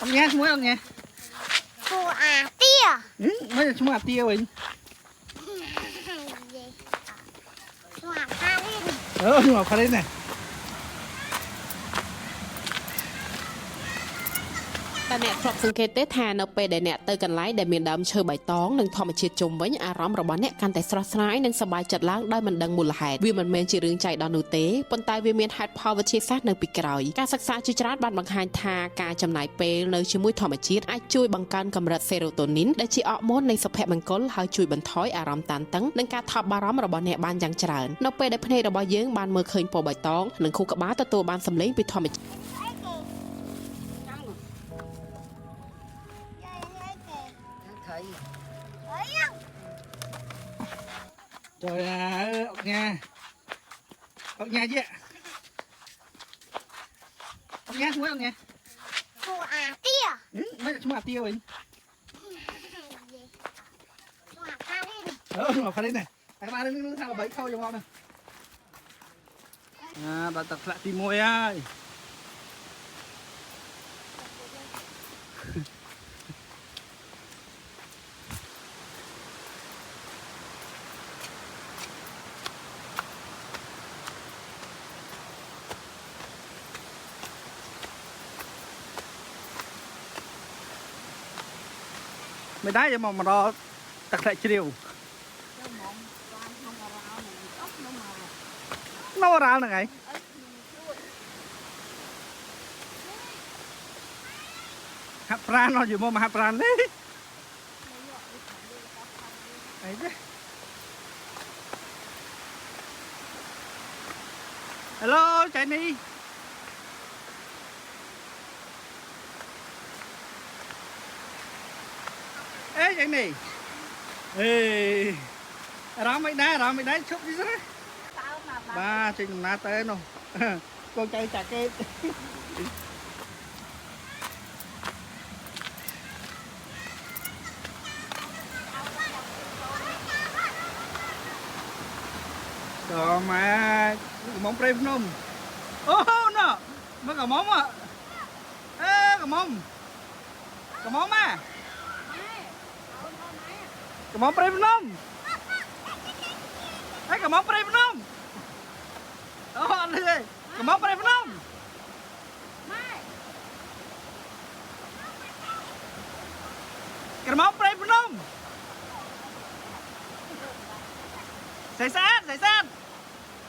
nghe chúng ông nghe Phù à tia. mấy là chúng tia mình Phù à pha lên. nhưng mà phải lên này តែអ្នកធ្លាប់សង្កេតទេថានៅពេលដែលអ្នកទៅកន្លែងដែលមានដើមឈើបៃតងនិងធម្មជាតិជុំវិញអារម្មណ៍របស់អ្នកកាន់តែស្រស់ស្រាយនិងសប្បាយចិត្តឡើងដោយមិនដឹងមូលហេតុវាមិនមែនជារឿងចៃដន្យនោះទេប៉ុន្តែវាមានហេតុផលវិទ្យាសាស្ត្រនៅពីក្រោយការសិក្សាជាច្រើនបានបង្ហាញថាការចំណាយពេលនៅជាមួយធម្មជាតិអាចជួយបង្កើនកម្រិតសេរ៉ូតូនីនដែលជាអរម៉ូននៃសុភមង្គលហើយជួយបន្ថយអារម្មណ៍តានតឹងនិងការថប់បារម្ភរបស់អ្នកបានយ៉ាងច្រើននៅពេលដែលភ្នែករបស់យើងបានមើលឃើញពណ៌បៃតងនិងខួរក្បាលទទួលបានសម្លេងពីធម្មជាតិ trời ông nha chứ ông nha chúng nghe Phù à tia. mấy là chúng tia mình Phù à pha lên. nhưng mà phải lên này các bạn đứng sao bấy khâu cho ngon này bạn tập lại tìm môi ơi mày đá vậy mà đo tật lại chiều nó ra là ngày hạt pran nó gì mà hạt pran đấy đấy chứ hello chạy đi ê chạy này ê đó mấy đá chụp đi đấy ba trên na té nó con chạy chặt cái trời mà móng prem nôm ô nó mới cả móng à ê cả móng à cả móng prem nôm ê cả móng prem nôm đó anh ơi cả móng prem nôm cả móng prem nôm xảy sát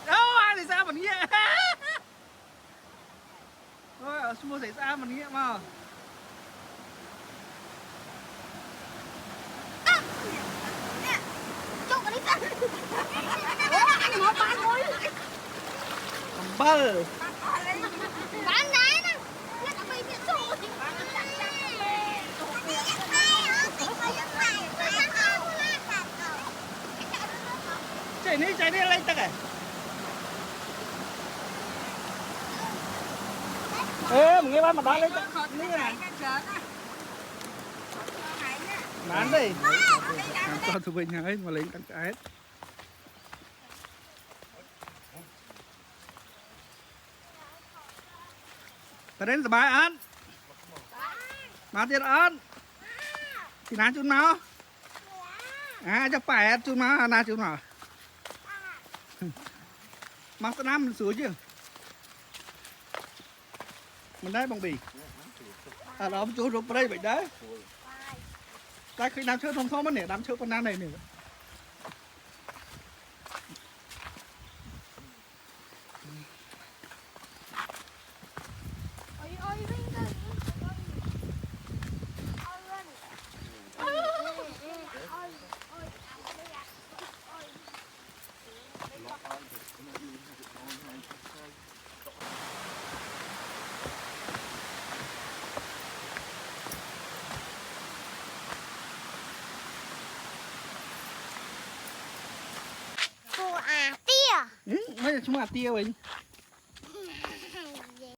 đâu ai xảy ra mình nghe thôi ở xung xảy ra mình nghe mà Chụp đi ta. Anh mở bán thôi. bơ Bán đá nè. Nó bị sụt. chạy đi lên tắc à ê mình nghe ba mà đá lên tắc ní này bán đi làm cho tụi mình ấy mà lên tắc cái hết ta đến bài ăn mà tiền ăn thì ná chút nào cho phải chút nào ná chút nào mang cái nám mình sửa chứ mình đấy bằng bì đó chỗ rồi đây vậy đấy đây khi đám chơi thông thông mất nè đám chơi con nam này nè Phù à tia. mấy là chúng tia mình